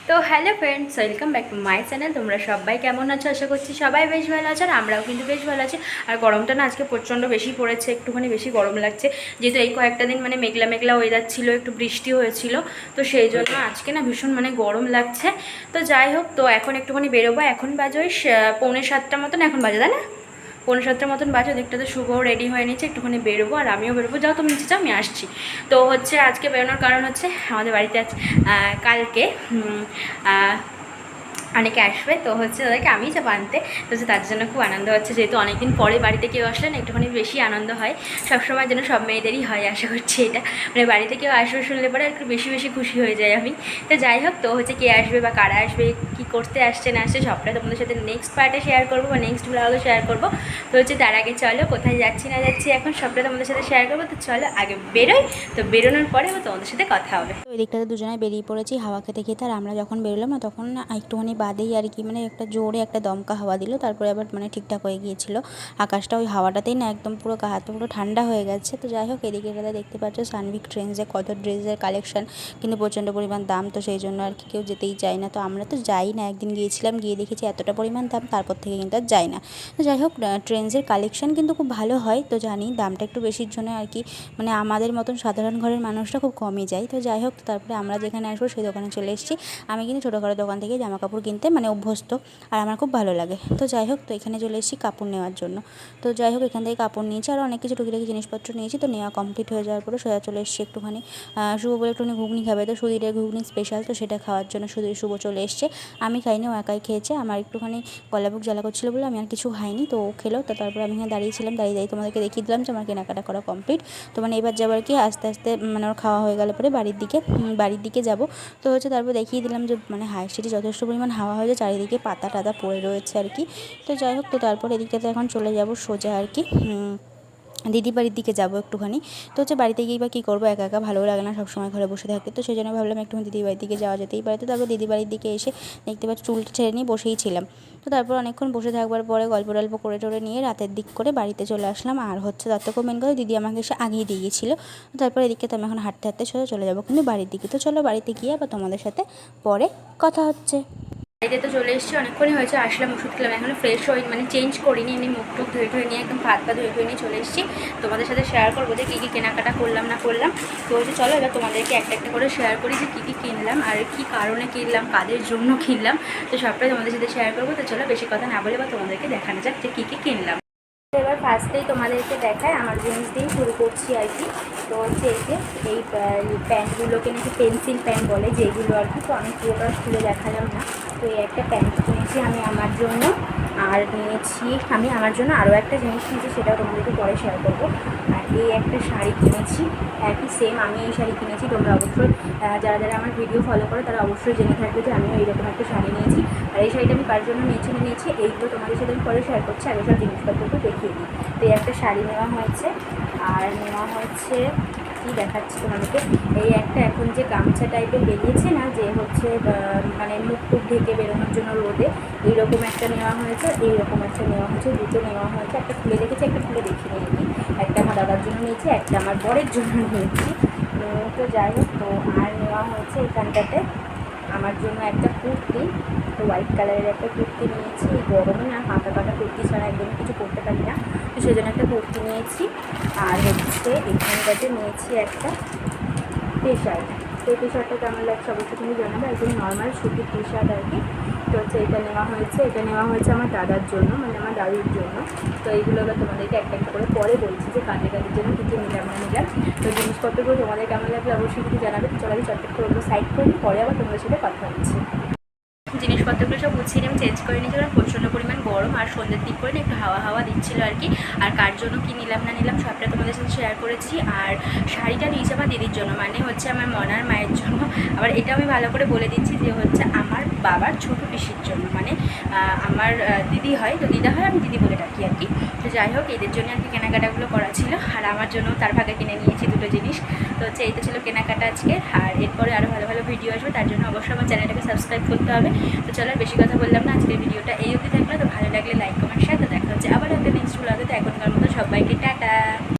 তো hello friends, welcome back to my channel. তোমরা সবাই কেমন আছো? আশা করছি সবাই বেশ ভালো আছো, আর আমরাও কিন্তু বেশ ভালো আছি। আর গরমটা না আজকে প্রচণ্ড বেশি পড়েছে, একটুখানি বেশি গরম লাগছে, যেহেতু এই কয়েকটা দিন মানে মেঘলা মেঘলা ওয়েদার ছিল, একটু বৃষ্টি হয়েছিল, তো সেই জন্য আজকে না ভীষণ মানে গরম লাগছে। তো যাই হোক, তো এখন একটুখানি বেরোবো। এখন বাজে ওই 6:45 মতন এখন বাজে, তাই না? 6:45 মতন বাজে। দেখতে শুভও রেডি হয়ে নিচ্ছে, একটুখানি বেরোবো আর আমিও বেরোবো। যাও তুমি নিচে যাও, আমি আসছি। তো হচ্ছে আজকে বেরোনোর কারণ হচ্ছে আমাদের বাড়িতে কালকে অনেকে আসবে, তো হচ্ছে তাদেরকে আমি যা আনতে, তো হচ্ছে তার জন্য খুব আনন্দ হচ্ছে, যেহেতু অনেকদিন পরে বাড়িতে কেউ আসলে না একটুখানি বেশি আনন্দ হয়। সবসময় যেন সব মেয়েদেরই হয়, আশা করছি এটা, মানে বাড়িতে কেউ আসবে শুনলে পরে একটু বেশি বেশি খুশি হয়ে যায় আমি। তো যাই হোক, তো হচ্ছে কে আসবে বা কারা আসবে, কী করতে আসছে না আসছে, সবটা তোমাদের সাথে নেক্সট পার্টে শেয়ার করবো বা নেক্সট ব্লগে শেয়ার করবো। তো হচ্ছে তার আগে চলো, কোথায় যাচ্ছি না যাচ্ছি এখন সবটা তোমাদের সাথে শেয়ার করবো। তো চলো আগে বেরোই, তো বেরোনোর পরে তোমাদের সাথে কথা হবে। তো ওই দিকটাতে দুজনে বেরিয়ে পড়েছি হাওয়া খেতে খেতে। আর আমরা যখন বেরোলাম না, তখন না একটুখানি বাদেই আর কি, মানে একটা জোরে একটা দমকা হাওয়া দিল, তারপরে আবার মানে ঠিকঠাক হয়ে গিয়েছিল আকাশটা। ওই হাওয়াটাতেই না একদম পুরো গা হাত পুরো ঠান্ডা হয়ে গেছে। তো যাই হোক, এদিকে দাদা দেখতে পাচ্ছ সানভিক ট্রেন্ডসে কত ড্রেসের কালেকশন, কিন্তু প্রচণ্ড পরিমাণ দাম, তো সেই জন্য আর কি কেউ যেতেই চায় না। তো আমরা তো যাই না, একদিন গিয়েছিলাম, গিয়ে দেখেছি এতটা পরিমাণ দাম, তারপর থেকে কিন্তু আর যাই না। তো যাই হোক, ট্রেন্ডসের কালেকশন কিন্তু খুব ভালো হয়, তো জানি দামটা একটু বেশির জন্য আর কি, মানে আমাদের মতন সাধারণ ঘরের মানুষরা খুব কমই যায়। তো যাই হোক, তারপরে আমরা যেখানে আসবো সেই দোকানে চলে এসেছি। আমি কিন্তু ছোটোখাটো দোকান থেকে জামা কাপড় কিনতে মানে অভ্যস্ত, আর আমার খুব ভালো লাগে। তো যাই হোক, তো এখানে চলে এসেছি কাপড় নেওয়ার জন্য। তো যাই হোক, এখান থেকে কাপড় নিয়েছি, আর অনেক কিছু টুকিটাকি জিনিসপত্র নিয়েছি। তো নেওয়া কমপ্লিট হয়ে যাওয়ার পরে সোজা চলে এসেছি একটুখানি, শুভ বলে একটুখানি ঘুগনি খাবে, তো সুধীরের ঘুগনি স্পেশাল, তো সেটা খাওয়ার জন্য শুভ চলে এসছে। আমি খাইনি, ও একাই খেয়েছে। আমার একটুখানি গলা বুক জ্বালা করছিলো বলে আমি আর কিছু খাইনি, তো ও খেলো। তো তারপরে আমি এখানে দাঁড়িয়েছিলাম, দাঁড়িয়ে তোমাদেরকে দেখিয়ে দিলাম যে আমার কেনাকাটা করা কমপ্লিট। তো মানে এবার যাবার কি আস্তে আস্তে মানে ওর খাওয়া হয়ে গেলে পরে বাড়ির দিকে যাব। তো হচ্ছে তারপর দেখিয়ে দিলাম যে মানে হাইস্ট্রিটে যথেষ্ট পরিমাণ হাওয়া হয়েছে, চারিদিকে পাতা টাতা পড়ে রয়েছে আর কি। তো যাই হোক, তো তারপর এদিকটাতে এখন চলে যাব সোজা আর কি দিদি বাড়ির দিকে যাবো একটুখানি। তো হচ্ছে বাড়িতে গিয়ে বা কী করবো, একা একা ভালো লাগে না সবসময় ঘরে বসে থাকতে, তো সেই জন্য ভাবলাম একটুখানি দিদি বাড়ির দিকে যাওয়া যেতেই পারে। তো তারপর দিদি বাড়ির দিকে এসে দেখতে পাচ্ছি চুলটা ছেড়ে নিয়ে বসেই ছিলাম। তো তারপর অনেকক্ষণ বসে থাকবার পরে গল্প টল্প করে টোরে নিয়ে রাতের দিক করে বাড়িতে চলে আসলাম। আর হচ্ছে তার থেকেও মেন কথা, দিদি আমাকে এসে আগিয়ে দিয়ে গিয়েছিলো। তো তারপর এদিকে তো আমি এখন হাঁটতে হাঁটতে চলে যাবো কিন্তু বাড়ির দিকে। তো চলো বাড়িতে গিয়ে আবার তোমাদের সাথে পরে কথা হচ্ছে। বাড়িতে তো চলে এসেছি, অনেকক্ষণই হয়েছে আসলাম, ওষুধ খেলাম, এখনও ফ্রেশ হই মানে চেঞ্জ করিনি, এমনি মুখ টুক ধুয়ে নিয়ে একদম ভাত ধুয়ে নিয়ে চলে এসেছি। তোমাদের সাথে শেয়ার করবো যে কী কী কেনাকাটা করলাম না করলাম। তো হচ্ছে চলো এবার তোমাদেরকে একটা একটা করে শেয়ার করি যে কী কী কিনলাম আর কী কারণে কিনলাম, কাদের জন্য কিনলাম, তো সবটাই তোমাদের সাথে শেয়ার করবো। তো চলো বেশি কথা না বলে বা তোমাদেরকে দেখানো যাক যে কী কী কিনলাম। এবার ফার্স্টেই তোমাদেরকে দেখায় আমার জিনিস দিয়েই শুরু করছি আর কি। তো হচ্ছে এই যে এই প্যান্টগুলোকে নাকি পেন্সিল প্যান্ট বলে যেগুলো আর কি, তো আমি পুরোটা খুলে দেখালাম না। তো এই একটা প্যান্ট কিনেছি আমি আমার জন্য, আর নিয়েছি আমি আমার জন্য আরও একটা জিনিস কিনেছি, সেটাও তোমাদেরকে পরে শেয়ার করবো। আর এই একটা শাড়ি কিনেছি, একই সেম আমি এই শাড়ি কিনেছি। তোমরা অবশ্যই যারা যারা আমার ভিডিও ফলো করো তারা অবশ্যই জেনে থাকবে যে আমিও এইরকম একটা শাড়ি নিয়েছি। আর এই শাড়িটা আমি কার জন্য নিয়েছি এইগুলো তোমাদের সাথে আমি পরে শেয়ার করছি, আগে সব জিনিসপত্রগুলো দেখিয়ে দিই। তো এই একটা শাড়ি নেওয়া হয়েছে, আর নেওয়া হচ্ছে কি দেখাচ্ছি তোমাদেরকে, এই একটা এখন যে গামছা টাইপের বেরিয়েছে না, যে হচ্ছে মানে মুখ টুক ঢেকে বেরোনোর জন্য রোদে, এইরকম একটা নেওয়া হয়েছে, এইরকম একটা নেওয়া হয়েছে, দুটো নেওয়া হয়েছে। একটা খুলে রেখেছি, একটা খুলে দেখিনি আর কি। একটা আমার দাদার জন্য নিয়েছি, একটা আমার বরের জন্য নিয়েছি। তো যাই হোক, তো আর নেওয়া হয়েছে এখানটাতে আমার জন্য একটা কুর্তি, তো হোয়াইট কালারের একটা কুর্তি নিয়েছি। এই গরমে না হাতা কাটা কুর্তি ছাড়া একদমই কিছু করতে পারি না, তো সেই জন্য একটা কুর্তি নিয়েছি। আর হচ্ছে এখানটাতে নিয়েছি একটা টি শার্ট। তো টি শার্টটা কেমন লাগছে অবশ্যই তুমি জানাবে, একদম নর্মাল সুতির টি শার্ট আর কি। তো হচ্ছে এটা নেওয়া হয়েছে আমার দাদার জন্য, মানে আমার দাদির জন্য। তো এইগুলো এবার তোমাদেরকে একটা একটা করে পরে বলছি যে কাজের জন্য কিছু নিলাম না নিলাম। তো জিনিসপত্রগুলো তোমাদের কেমন লাগলে অবশ্যই কিছু জানাবে। তো চলো চটপট করে ওগুলো সাইড করে নিই, পরে আবার তোমাদের সাথে কথা হচ্ছে। জিনিসপত্রগুলো সব গুছিয়ে আমি চেঞ্জ করে নিয়েছি, কারণ প্রচণ্ড পরিমাণ গরম, আর সন্ধ্যের দিক করে একটু হাওয়া হাওয়া দিচ্ছিলো আর কি। আর কার জন্য কী নিলাম না নিলাম সবটা তোমাদের সাথে শেয়ার করেছি। আর শাড়িটা নিয়েছি আমার দিদির জন্য, মানে হচ্ছে আমার মনার মায়ের জন্য। আবার এটা আমি ভালো করে বলে দিচ্ছি যে হচ্ছে আমার বাবার ছোটো পিসির জন্য, মানে আমার দিদি হয়, তো দিদা হয়, আমি দিদি বলে ডাকি আর কি। তো যাই হোক, এদের জন্য আর কি কেনাকাটাগুলো করা ছিল, আর আমার জন্য তার ভাগে কিনে নিয়েছি দুটো জিনিস। তো হচ্ছে এই তো ছিল কেনাকাটা আজকে। আর এরপরে আরও ভালো ভালো ভিডিও আসবে, তার জন্য অবশ্যই আমার চ্যানেলটাকে সাবস্ক্রাইব করতে হবে। তো চলো বেশি কথা বললাম না, আজকের ভিডিওটা এই অবধি থাকলো। তো ভালো লাগলে লাইক কমেন্ট শেয়ার, তো দেখা হচ্ছে আবার একটা নেক্সট ব্লগে। তো এখনকার মতো সবাইকে টাটা।